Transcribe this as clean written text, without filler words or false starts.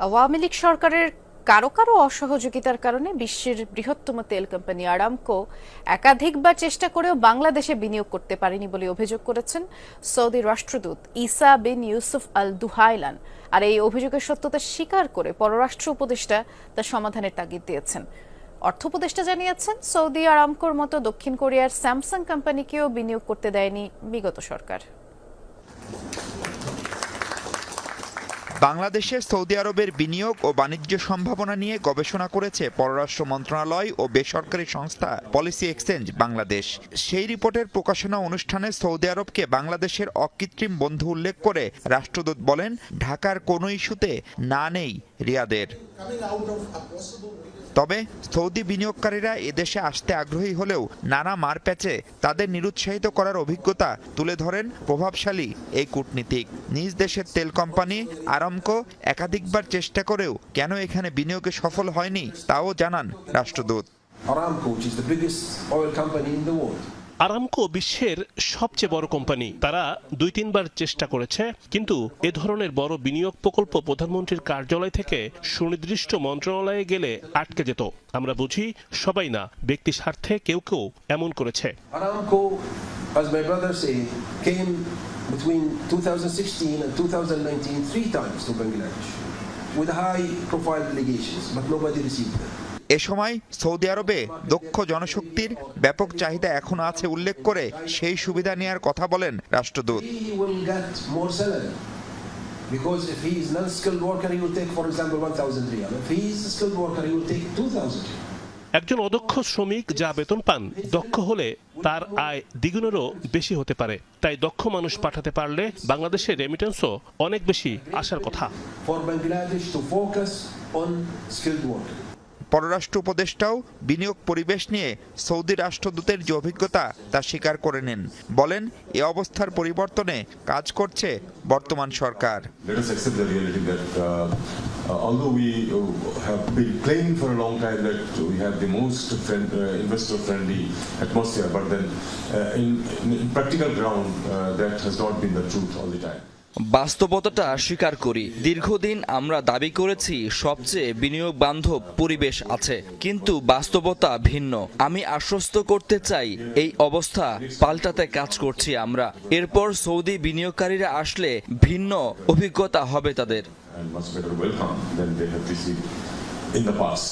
আওয়ামী লীগ সরকারের কারো কারো অসহযোগিতার কারণে বিশ্বের বৃহত্তম তেল কোম্পানি আরামকো একাধিকবার চেষ্টা করেও বাংলাদেশে বিনিয়োগ করতে পারেনি বলে অভিযোগ করেছেন সৌদি রাষ্ট্রদূত ইসা বিন ইউসুফ আল দুহাইলান। আর এই অভিযোগের সত্যতা স্বীকার করে পররাষ্ট্র উপদেষ্টা তার সমাধানের তাগিদ দিয়েছেন। অর্থ উপদেষ্টা জানিয়েছেন, সৌদি আরামকোর মতো দক্ষিণ কোরিয়ার স্যামসাং কোম্পানিকেও বিনিয়োগ করতে দেয়নি বিগত সরকার। বাংলাদেশে সৌদি আরবের বিনিয়োগ ও বাণিজ্য সম্ভাবনা নিয়ে গবেষণা করেছে পররাষ্ট্র মন্ত্রণালয় ও বেসরকারি সংস্থা পলিসি এক্সচেঞ্জ বাংলাদেশ। সেই রিপোর্টের প্রকাশনা অনুষ্ঠানে সৌদি আরবকে বাংলাদেশের অকৃত্রিম বন্ধু উল্লেখ করে রাষ্ট্রদূত বলেন, ঢাকার কোনো ইস্যুতে না নেই রিয়াদের। তবে সৌদি বিনিয়োগকারীরা এদেশে আসতে আগ্রহী হলেও নানা মারপ্যাচে তাদের নিরুৎসাহিত করার অভিজ্ঞতা তুলে ধরেন প্রভাবশালী এই কূটনীতিক। নিজ দেশের তেল কোম্পানি আরামকো একাধিকবার চেষ্টা করেও কেন এখানে বিনিয়োগে সফল হয়নি তাও জানান রাষ্ট্রদূত। আরামকো বিশ্বের সবচেয়ে বড় কোম্পানি। তারা ২-৩ বার চেষ্টা করেছে, কিন্তু এ ধরনের বড় বিনিয়োগ প্রকল্প প্রধানমন্ত্রীর কার্যালয় থেকে সুনির্দিষ্ট মন্ত্রণালয়ে গেলে আটকে যেত। আমরা বুঝি সবাই না, ব্যক্তি স্বার্থে কেউ কেউ এমন করেছে। Aramco, as my brother say, came between 2016 and 2019 3 times to Bangladesh with high profile delegations, but nobody received them. এ সময় সৌদি আরবে দক্ষ জনশক্তির ব্যাপক চাহিদা এখনো আছে উল্লেখ করে সেই সুবিধা নেয়ার কথা বলেন রাষ্ট্রদূত। Because if he is non-skilled worker, he will take, for example, 1,000 riyal. If he is a skilled worker, he will take 2,000 riyal. একজন অদক্ষ শ্রমিক যা বেতন পান, দক্ষ হলে তার আয় দ্বিগুণেরও বেশি হতে পারে। তাই দক্ষ মানুষ পাঠাতে পারলে বাংলাদেশের রেমিটেন্সও অনেক বেশি আসার কথা। For Bangladesh to focus on skilled worker. পররাষ্ট্র উপদেষ্টাও বিনিয়োগ পরিবেশ নিয়ে সৌদি রাষ্ট্রদূতের যে অভিজ্ঞতা তা স্বীকার করে নেন। বলেন, এ অবস্থার পরিবর্তনে কাজ করছে বর্তমান সরকার। Although we have been claiming for a long time that we have the most investor-friendly atmosphere, but then in practical ground, that has not been the truth all the time. বাস্তবতাটা স্বীকার করি, দীর্ঘদিন আমরা দাবি করেছি সবচেয়ে বিনিয়োগ বান্ধব পরিবেশ আছে, কিন্তু বাস্তবতা ভিন্ন। আমি আশ্বস্ত করতে চাই, এই অবস্থা পাল্টাতে কাজ করছি আমরা। এরপর সৌদি বিনিয়োগকারীরা আসলে ভিন্ন অভিজ্ঞতা হবে তাদের। And much better welcome than they have received in the past.